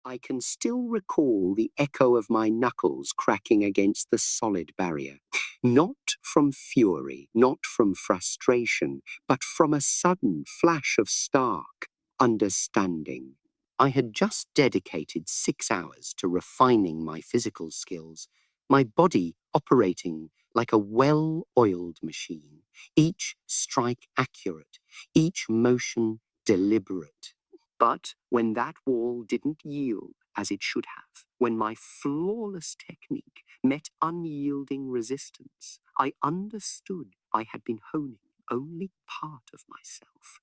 I can still recall the echo of my knuckles cracking against the solid barrier. Not from fury, not from frustration, but from a sudden flash of stark understanding. I had just dedicated 6 hours to refining my physical skills, my body operating like a well-oiled machine, each strike accurate, each motion deliberate. But when that wall didn't yield as it should have, when my flawless technique met unyielding resistance, I understood I had been honing only part of myself.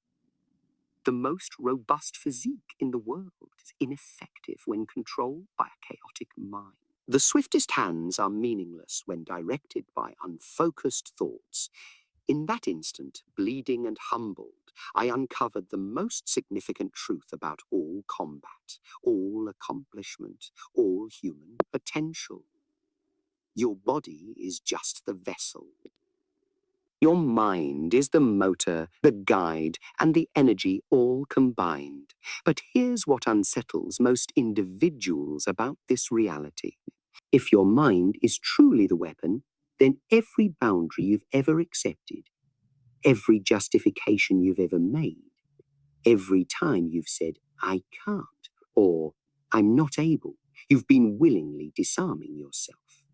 The most robust physique in the world is ineffective when controlled by a chaotic mind. The swiftest hands are meaningless when directed by unfocused thoughts. In that instant, bleeding and humbled, I uncovered the most significant truth about all combat, all accomplishment, all human potential. Your body is just the vessel. Your mind is the motor, the guide, and the energy all combined. But here's what unsettles most individuals about this reality. If your mind is truly the weapon, then every boundary you've ever accepted, every justification you've ever made, every time you've said, I can't, or I'm not able, you've been willingly disarming yourself.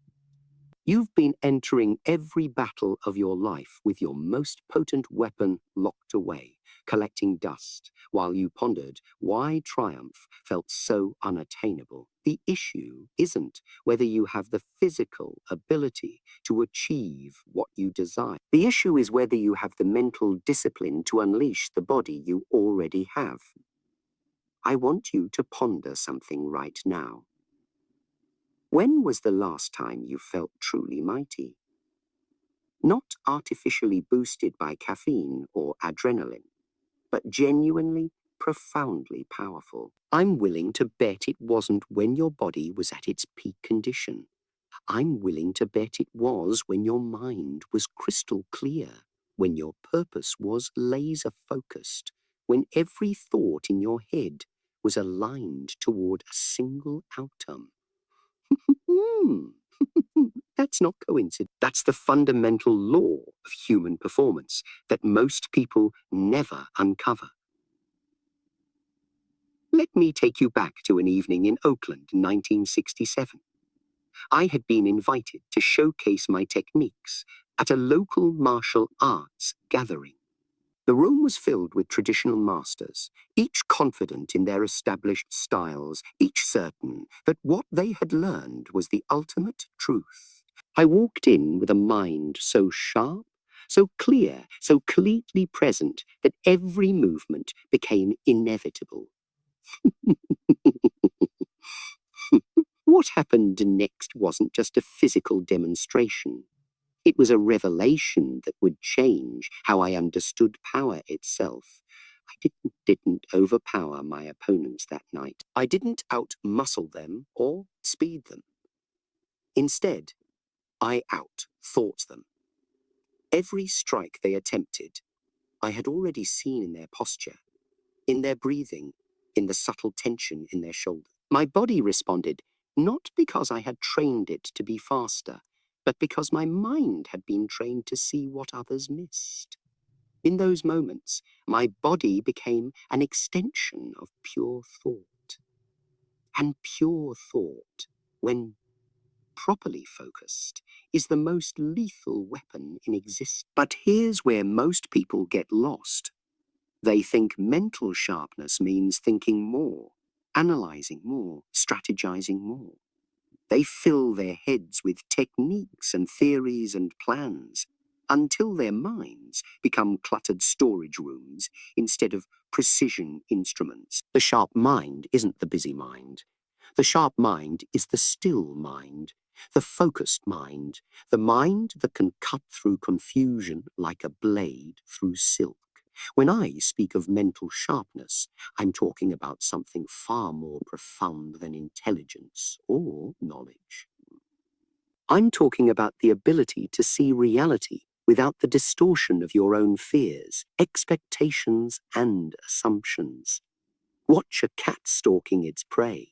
You've been entering every battle of your life with your most potent weapon locked away, collecting dust, while you pondered why triumph felt so unattainable. The issue isn't whether you have the physical ability to achieve what you desire. The issue is whether you have the mental discipline to unleash the body you already have. I want you to ponder something right now. When was the last time you felt truly mighty? Not artificially boosted by caffeine or adrenaline, but genuinely, profoundly powerful. I'm willing to bet it wasn't when your body was at its peak condition. I'm willing to bet it was when your mind was crystal clear, when your purpose was laser focused, when every thought in your head was aligned toward a single outcome. That's not coincidence. That's the fundamental law of human performance that most people never uncover. Let me take you back to an evening in Oakland in 1967. I had been invited to showcase my techniques at a local martial arts gathering. The room was filled with traditional masters, each confident in their established styles, each certain that what they had learned was the ultimate truth. I walked in with a mind so sharp, so clear, so clearly present that every movement became inevitable. What happened next wasn't just a physical demonstration. It was a revelation that would change how I understood power itself. I didn't overpower my opponents that night. I didn't out-muscle them or speed them. Instead, I out-thought them. Every strike they attempted, I had already seen in their posture, in their breathing, in the subtle tension in their shoulders. My body responded, not because I had trained it to be faster, but because my mind had been trained to see what others missed. In those moments, my body became an extension of pure thought. And pure thought, when properly focused, is the most lethal weapon in existence. But here's where most people get lost. They think mental sharpness means thinking more, analyzing more, strategizing more. They fill their heads with techniques and theories and plans until their minds become cluttered storage rooms instead of precision instruments. The sharp mind isn't the busy mind. The sharp mind is the still mind, the focused mind, the mind that can cut through confusion like a blade through silk. When I speak of mental sharpness, I'm talking about something far more profound than intelligence or knowledge. I'm talking about the ability to see reality without the distortion of your own fears, expectations, and assumptions. Watch a cat stalking its prey.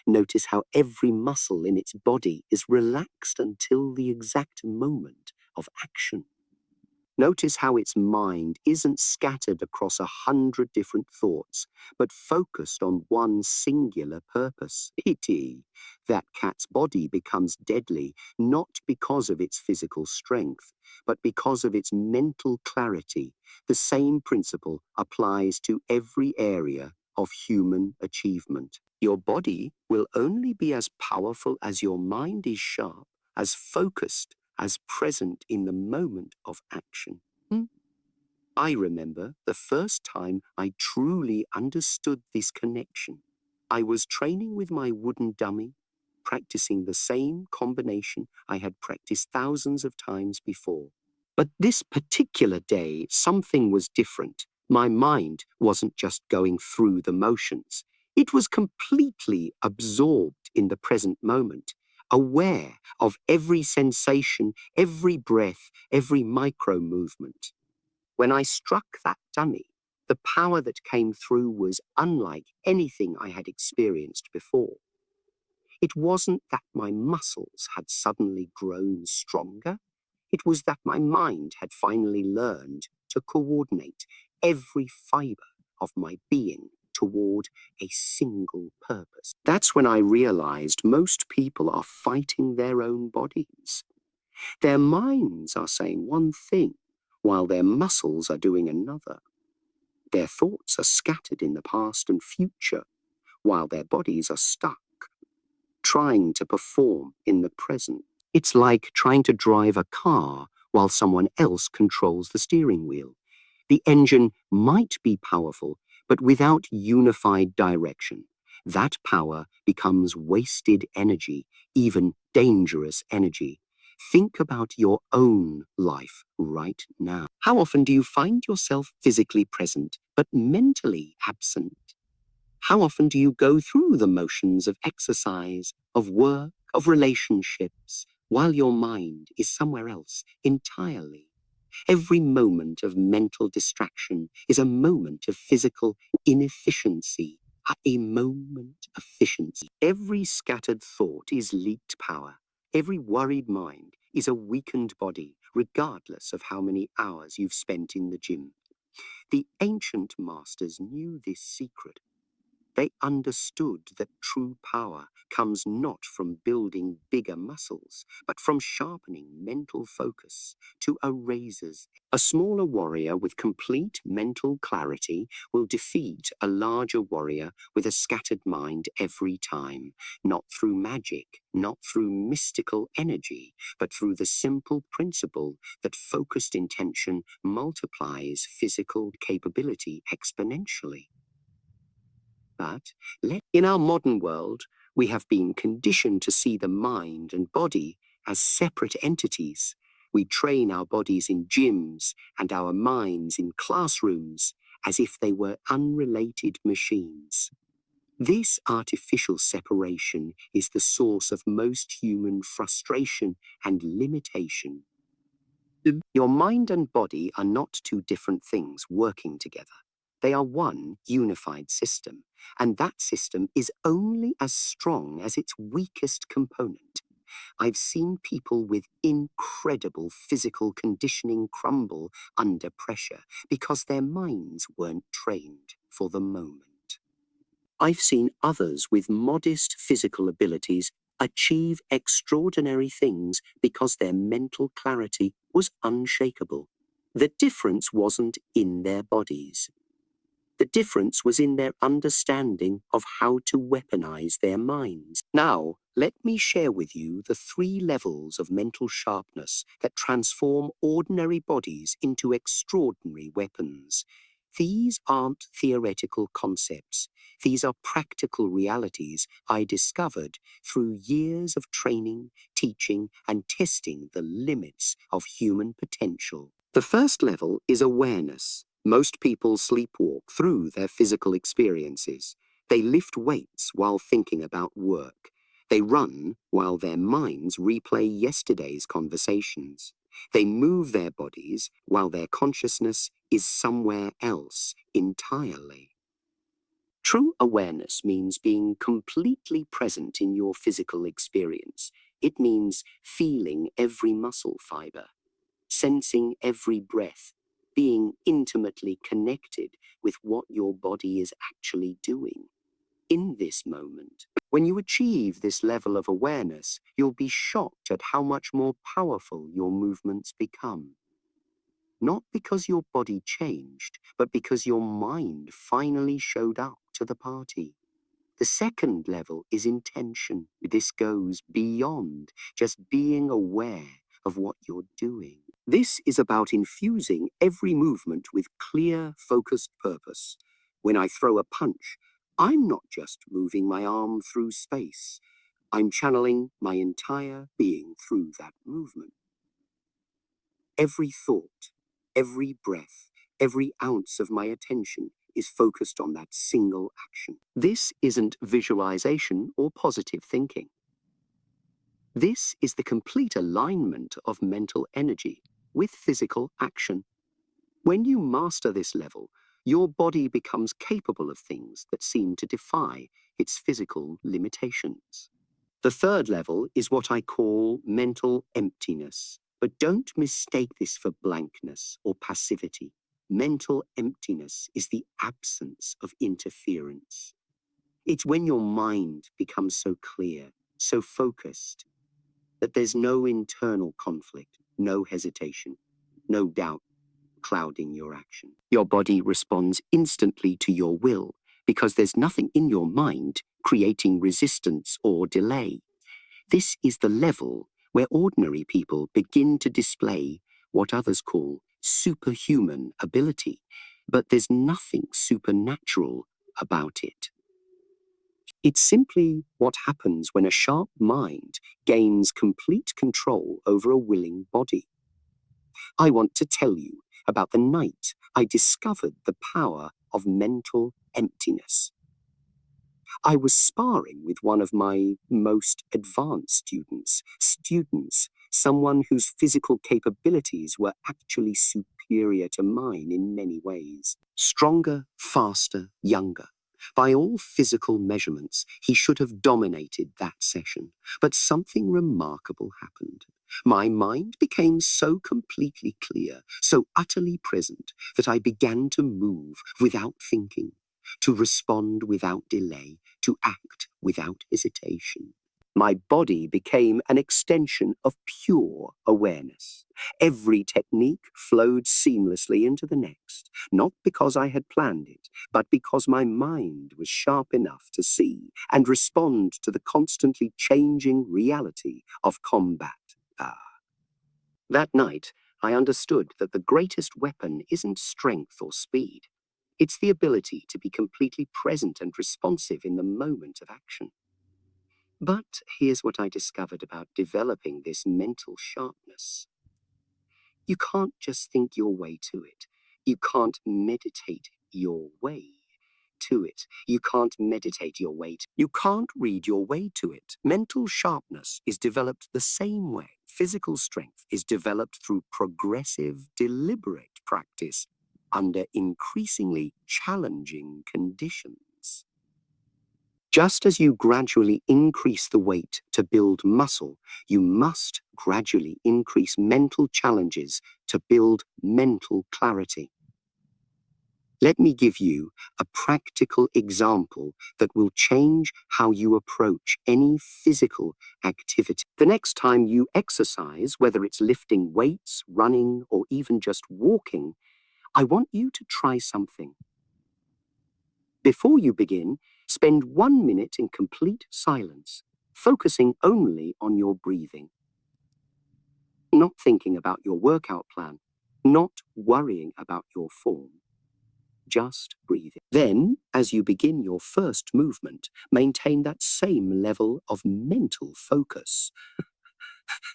Notice how every muscle in its body is relaxed until the exact moment of action. Notice how its mind isn't scattered across 100 different thoughts, but focused on one singular purpose. Pity. That cat's body becomes deadly not because of its physical strength, but because of its mental clarity. The same principle applies to every area of human achievement. Your body will only be as powerful as your mind is sharp, as focused, as present in the moment of action. I remember the first time I truly understood this connection. I was training with my wooden dummy, practicing the same combination I had practiced thousands of times before. But this particular day, something was different. My mind wasn't just going through the motions. It was completely absorbed in the present moment, aware of every sensation, every breath, every micro movement. When I struck that dummy, the power that came through was unlike anything I had experienced before. It wasn't that my muscles had suddenly grown stronger. It was that my mind had finally learned to coordinate every fiber of my being toward a single purpose. That's when I realized most people are fighting their own bodies. Their minds are saying one thing, while their muscles are doing another. Their thoughts are scattered in the past and future, while their bodies are stuck, trying to perform in the present. It's like trying to drive a car while someone else controls the steering wheel. The engine might be powerful, but without unified direction, that power becomes wasted energy, even dangerous energy. Think about your own life right now. How often do you find yourself physically present, but mentally absent? How often do you go through the motions of exercise, of work, of relationships, while your mind is somewhere else entirely? Every moment of mental distraction is a moment of physical inefficiency, a moment of efficiency. Every scattered thought is leaked power. Every worried mind is a weakened body, regardless of how many hours you've spent in the gym. The ancient masters knew this secret. They understood that true power comes not from building bigger muscles, but from sharpening mental focus to a razor's. A smaller warrior with complete mental clarity will defeat a larger warrior with a scattered mind every time, not through magic, not through mystical energy, but through the simple principle that focused intention multiplies physical capability exponentially. But in our modern world, we have been conditioned to see the mind and body as separate entities. We train our bodies in gyms and our minds in classrooms as if they were unrelated machines. This artificial separation is the source of most human frustration and limitation. Your mind and body are not two different things working together. They are one unified system, and that system is only as strong as its weakest component. I've seen people with incredible physical conditioning crumble under pressure because their minds weren't trained for the moment. I've seen others with modest physical abilities achieve extraordinary things because their mental clarity was unshakable. The difference wasn't in their bodies. The difference was in their understanding of how to weaponize their minds. Now, let me share with you the 3 levels of mental sharpness that transform ordinary bodies into extraordinary weapons. These aren't theoretical concepts. These are practical realities I discovered through years of training, teaching, and testing the limits of human potential. The first level is awareness. Most people sleepwalk through their physical experiences. They lift weights while thinking about work. They run while their minds replay yesterday's conversations. They move their bodies while their consciousness is somewhere else entirely. True awareness means being completely present in your physical experience. It means feeling every muscle fiber, sensing every breath, being intimately connected with what your body is actually doing in this moment. When you achieve this level of awareness, you'll be shocked at how much more powerful your movements become. Not because your body changed, but because your mind finally showed up to the party. The second level is intention. This goes beyond just being aware of what you're doing. This is about infusing every movement with clear, focused purpose. When I throw a punch, I'm not just moving my arm through space. I'm channeling my entire being through that movement. Every thought, every breath, every ounce of my attention is focused on that single action. This isn't visualization or positive thinking. This is the complete alignment of mental energy with physical action. When you master this level, your body becomes capable of things that seem to defy its physical limitations. The third level is what I call mental emptiness. But don't mistake this for blankness or passivity. Mental emptiness is the absence of interference. It's when your mind becomes so clear, so focused, that there's no internal conflict, no hesitation, no doubt clouding your action. Your body responds instantly to your will because there's nothing in your mind creating resistance or delay. This is the level where ordinary people begin to display what others call superhuman ability, but there's nothing supernatural about it. It's simply what happens when a sharp mind gains complete control over a willing body. I want to tell you about the night I discovered the power of mental emptiness. I was sparring with one of my most advanced students, someone whose physical capabilities were actually superior to mine in many ways. Stronger, faster, younger. By all physical measurements, he should have dominated that session. But something remarkable happened. My mind became so completely clear, so utterly present, that I began to move without thinking, to respond without delay, to act without hesitation. My body became an extension of pure awareness. Every technique flowed seamlessly into the next, not because I had planned it, but because my mind was sharp enough to see and respond to the constantly changing reality of combat. That night, I understood that the greatest weapon isn't strength or speed. It's the ability to be completely present and responsive in the moment of action. But here's what I discovered about developing this mental sharpness. You can't just think your way to it. You can't meditate your way to it. You can't meditate your way to it. You can't read your way to it. Mental sharpness is developed the same way. Physical strength is developed through progressive, deliberate practice under increasingly challenging conditions. Just as you gradually increase the weight to build muscle, you must gradually increase mental challenges to build mental clarity. Let me give you a practical example that will change how you approach any physical activity. The next time you exercise, whether it's lifting weights, running, or even just walking, I want you to try something. Before you begin, spend 1 minute in complete silence, focusing only on your breathing. Not thinking about your workout plan, not worrying about your form. Just breathing. Then, as you begin your first movement, maintain that same level of mental focus.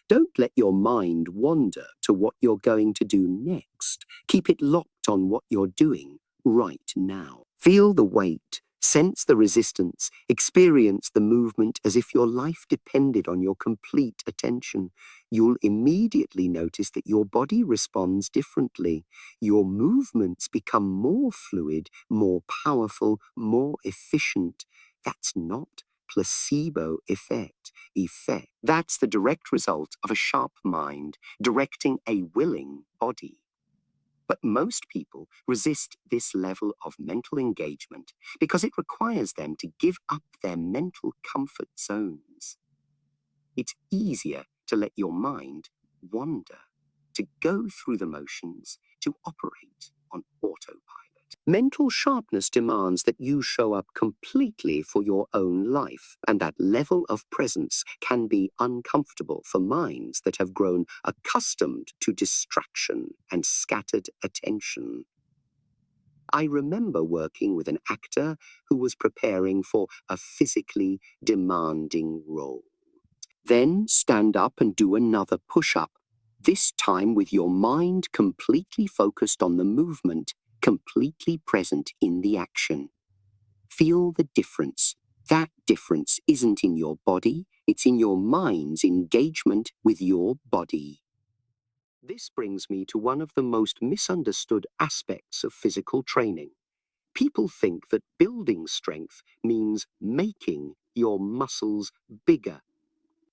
Don't let your mind wander to what you're going to do next. Keep it locked on what you're doing right now. Feel the weight, Sense the resistance, experience the movement as if your life depended on your complete attention. You'll immediately notice that your body responds differently. Your movements become more fluid, more powerful, more efficient. That's not placebo effect. That's the direct result of a sharp mind directing a willing body. But most people resist this level of mental engagement because it requires them to give up their mental comfort zones. It's easier to let your mind wander, to go through the motions, to operate on autopilot. Mental sharpness demands that you show up completely for your own life, and that level of presence can be uncomfortable for minds that have grown accustomed to distraction and scattered attention. I remember working with an actor who was preparing for a physically demanding role. Then stand up and do another push-up, this time with your mind completely focused on the movement, completely present in the action. Feel the difference. That difference isn't in your body, it's in your mind's engagement with your body. This brings me to one of the most misunderstood aspects of physical training. People think that building strength means making your muscles bigger.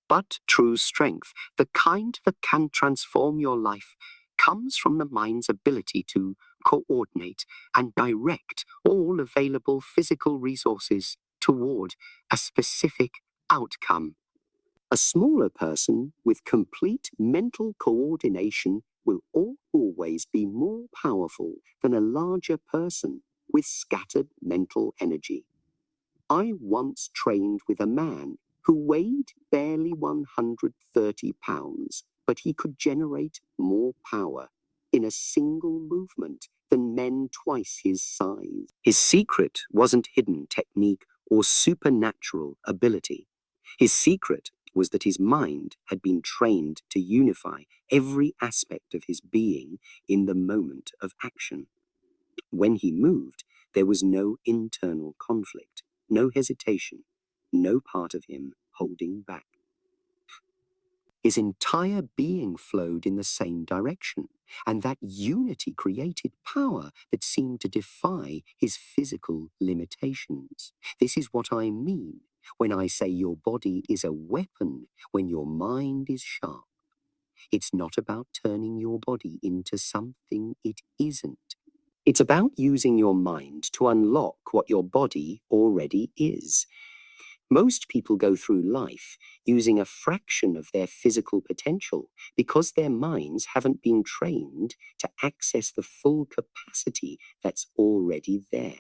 But true strength, the kind that can transform your life, comes from the mind's ability to coordinate and direct all available physical resources toward a specific outcome. A smaller person with complete mental coordination will always be more powerful than a larger person with scattered mental energy. I once trained with a man who weighed barely 130 pounds, but he could generate more power in a single movement than men twice his size. His secret wasn't hidden technique or supernatural ability. His secret was that his mind had been trained to unify every aspect of his being in the moment of action. When he moved, there was no internal conflict, no hesitation, no part of him holding back. His entire being flowed in the same direction, and that unity created power that seemed to defy his physical limitations. This is what I mean when I say your body is a weapon when your mind is sharp. It's not about turning your body into something it isn't. It's about using your mind to unlock what your body already is. Most people go through life using a fraction of their physical potential because their minds haven't been trained to access the full capacity that's already there.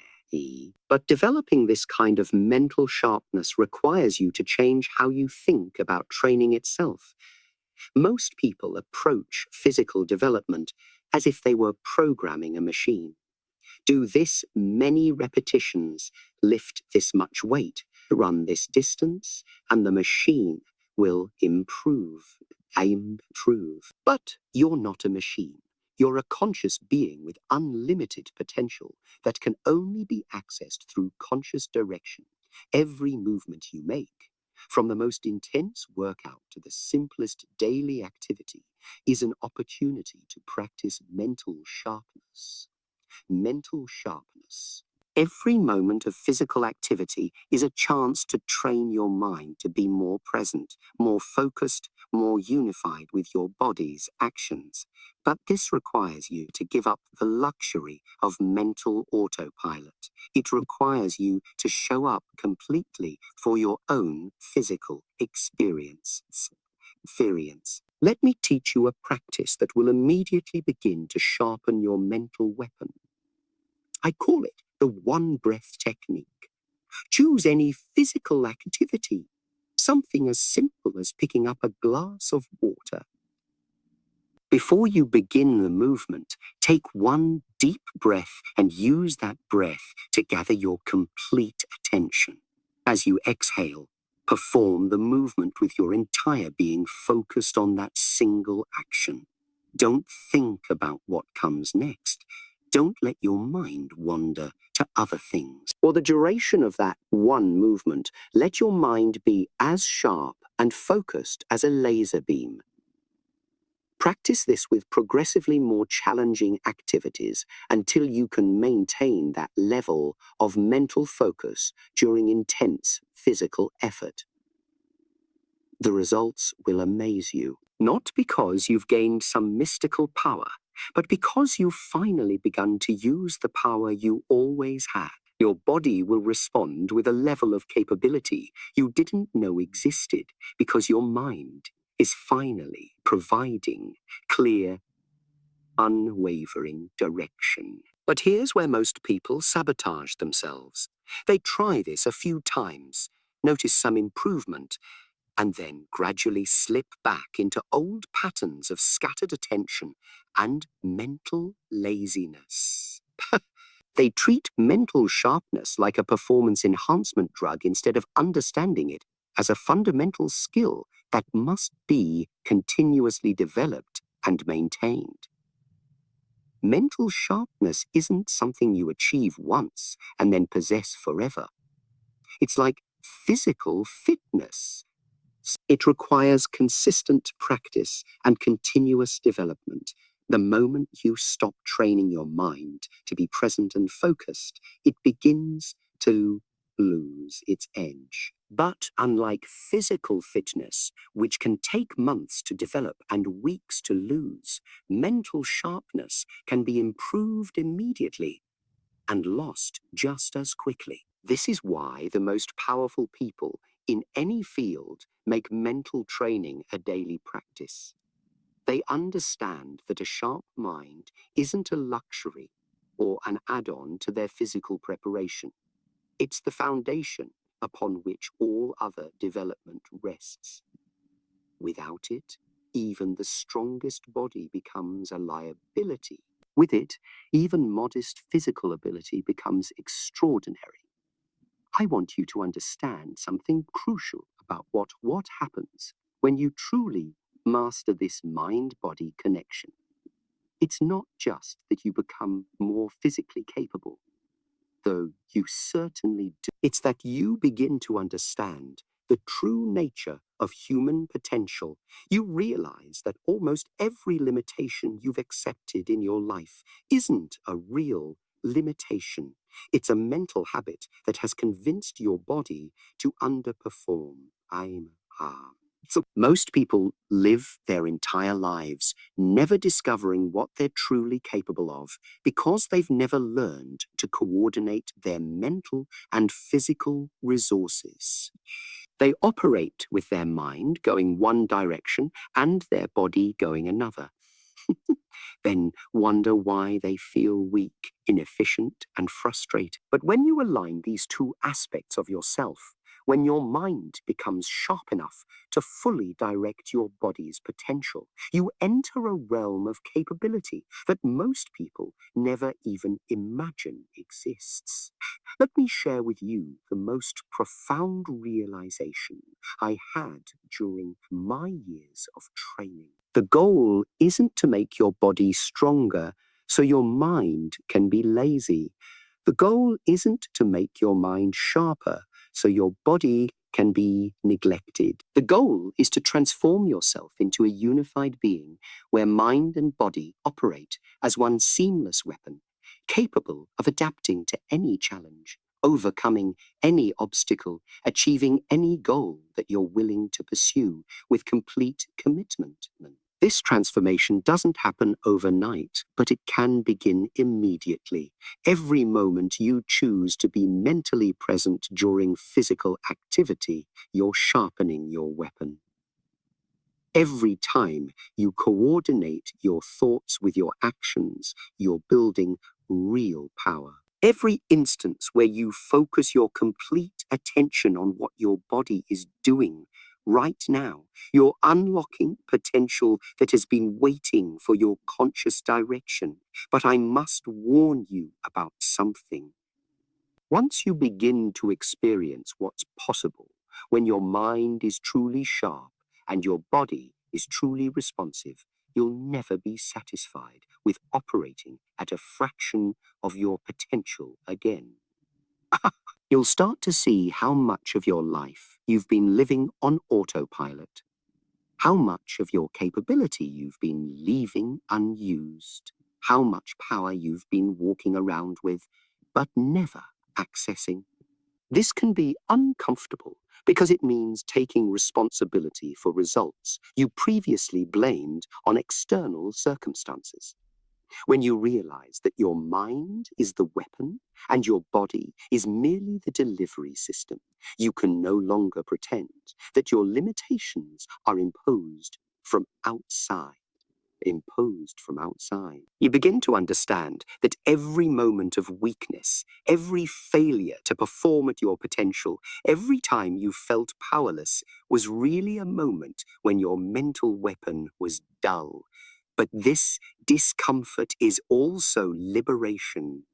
But developing this kind of mental sharpness requires you to change how you think about training itself. Most people approach physical development as if they were programming a machine. Do this many repetitions, lift this much weight, run this distance, and the machine will improve. But you're not a machine. You're a conscious being with unlimited potential that can only be accessed through conscious direction. Every movement you make, from the most intense workout to the simplest daily activity, is an opportunity to practice mental sharpness. Mental sharpness. Every moment of physical activity is a chance to train your mind to be more present, more focused, more unified with your body's actions. But this requires you to give up the luxury of mental autopilot. It requires you to show up completely for your own physical experience. Let me teach you a practice that will immediately begin to sharpen your mental weapon. I call it the one breath technique. Choose any physical activity, something as simple as picking up a glass of water. Before you begin the movement, take one deep breath and use that breath to gather your complete attention. As you exhale, perform the movement with your entire being focused on that single action. Don't think about what comes next. Don't let your mind wander to other things. For the duration of that one movement, let your mind be as sharp and focused as a laser beam. Practice this with progressively more challenging activities until you can maintain that level of mental focus during intense physical effort. The results will amaze you, not because you've gained some mystical power, but because you've finally begun to use the power you always had. Your body will respond with a level of capability you didn't know existed because your mind is finally providing clear, unwavering direction. But here's where most people sabotage themselves. They try this a few times, notice some improvement, and then gradually slip back into old patterns of scattered attention and mental laziness. They treat mental sharpness like a performance enhancement drug instead of understanding it as a fundamental skill that must be continuously developed and maintained. Mental sharpness isn't something you achieve once and then possess forever. It's like physical fitness. It requires consistent practice and continuous development. The moment you stop training your mind to be present and focused, it begins to lose its edge. But unlike physical fitness, which can take months to develop and weeks to lose, mental sharpness can be improved immediately and lost just as quickly. This is why the most powerful people in any field make mental training a daily practice. They understand that a sharp mind isn't a luxury or an add-on to their physical preparation. It's the foundation upon which all other development rests. Without it, even the strongest body becomes a liability. With it, even modest physical ability becomes extraordinary. I want you to understand something crucial about what happens when you truly master this mind-body connection. It's not just that you become more physically capable, though you certainly do. It's that you begin to understand the true nature of human potential. You realize that almost every limitation you've accepted in your life isn't a real limitation. It's a mental habit that has convinced your body to underperform. So most people live their entire lives never discovering what they're truly capable of because they've never learned to coordinate their mental and physical resources. They operate with their mind going one direction and their body going another. Then wonder why they feel weak, inefficient, and frustrated. But when you align these two aspects of yourself, when your mind becomes sharp enough to fully direct your body's potential, you enter a realm of capability that most people never even imagine exists. Let me share with you the most profound realization I had during my years of training. The goal isn't to make your body stronger so your mind can be lazy. The goal isn't to make your mind sharper so your body can be neglected. The goal is to transform yourself into a unified being where mind and body operate as one seamless weapon, capable of adapting to any challenge, overcoming any obstacle, achieving any goal that you're willing to pursue with complete commitment. This transformation doesn't happen overnight, but it can begin immediately. Every moment you choose to be mentally present during physical activity, you're sharpening your weapon. Every time you coordinate your thoughts with your actions, you're building real power. Every instance where you focus your complete attention on what your body is doing right now, you're unlocking potential that has been waiting for your conscious direction. But I must warn you about something. Once you begin to experience what's possible when your mind is truly sharp and your body is truly responsive, you'll never be satisfied with operating at a fraction of your potential again. You'll start to see how much of your life you've been living on autopilot, how much of your capability you've been leaving unused, how much power you've been walking around with, but never accessing. This can be uncomfortable because it means taking responsibility for results you previously blamed on external circumstances. When you realize that your mind is the weapon and your body is merely the delivery system, you can no longer pretend that your limitations are imposed from outside. You begin to understand that every moment of weakness, every failure to perform at your potential, every time you felt powerless was really a moment when your mental weapon was dull. But this discomfort is also liberation.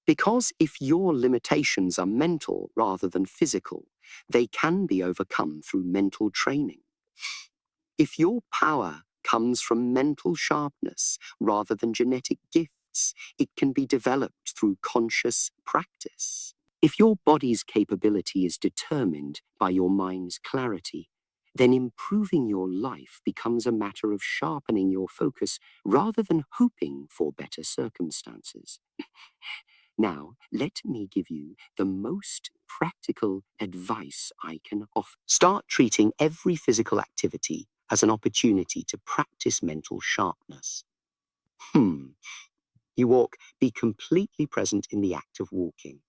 Because if your limitations are mental rather than physical, they can be overcome through mental training. If your power comes from mental sharpness rather than genetic gifts, it can be developed through conscious practice. If your body's capability is determined by your mind's clarity, then improving your life becomes a matter of sharpening your focus rather than hoping for better circumstances. Now, let me give you the most practical advice I can offer. Start treating every physical activity as an opportunity to practice mental sharpness. You walk, be completely present in the act of walking.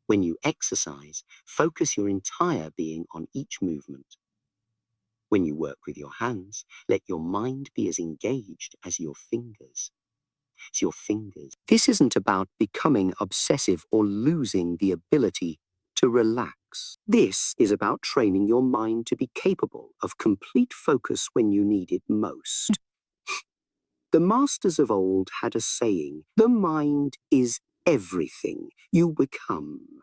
When you exercise, focus your entire being on each movement. When you work with your hands, let your mind be as engaged as your fingers. This isn't about becoming obsessive or losing the ability to relax. This is about training your mind to be capable of complete focus when you need it most. The masters of old had a saying, "The mind is everything you become."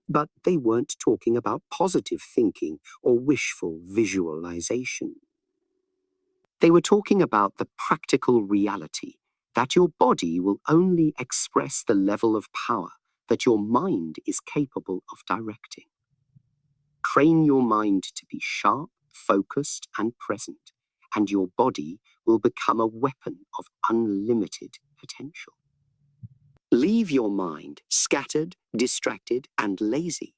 But they weren't talking about positive thinking or wishful visualization. They were talking about the practical reality that your body will only express the level of power that your mind is capable of directing. Train your mind to be sharp, focused, and present, and your body will become a weapon of unlimited potential. Leave your mind scattered, distracted, and lazy,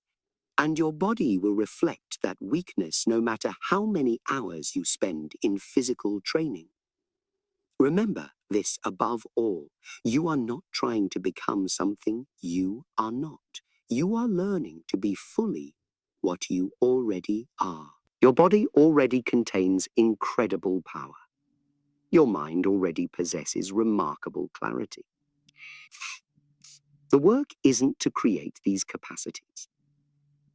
and your body will reflect that weakness no matter how many hours you spend in physical training. Remember this above all. You are not trying to become something you are not. You are learning to be fully what you already are. Your body already contains incredible power. Your mind already possesses remarkable clarity. The work isn't to create these capacities.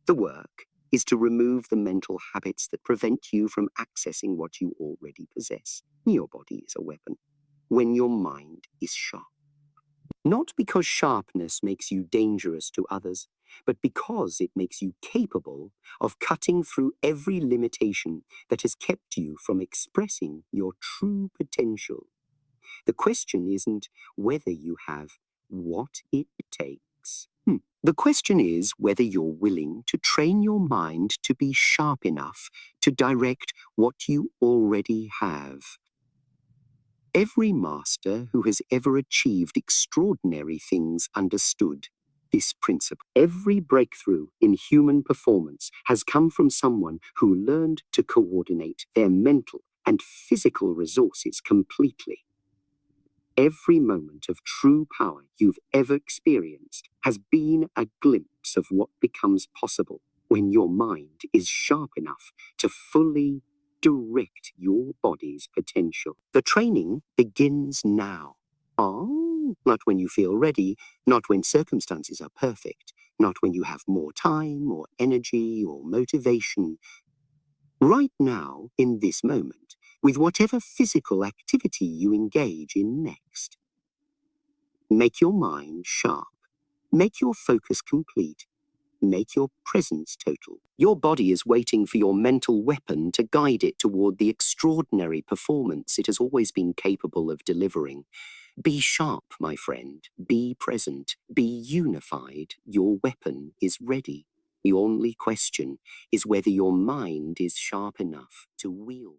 The work is to remove the mental habits that prevent you from accessing what you already possess. Your body is a weapon when your mind is sharp. Not because sharpness makes you dangerous to others, but because it makes you capable of cutting through every limitation that has kept you from expressing your true potential. The question isn't whether you have what it takes. The question is whether you're willing to train your mind to be sharp enough to direct what you already have. Every master who has ever achieved extraordinary things understood this principle. Every breakthrough in human performance has come from someone who learned to coordinate their mental and physical resources completely. Every moment of true power you've ever experienced has been a glimpse of what becomes possible when your mind is sharp enough to fully direct your body's potential. The training begins now. Oh, not when you feel ready, not when circumstances are perfect, not when you have more time or energy or motivation. Right now, in this moment, with whatever physical activity you engage in next. Make your mind sharp. Make your focus complete. Make your presence total. Your body is waiting for your mental weapon to guide it toward the extraordinary performance it has always been capable of delivering. Be sharp, my friend. Be present. Be unified. Your weapon is ready. The only question is whether your mind is sharp enough to wield.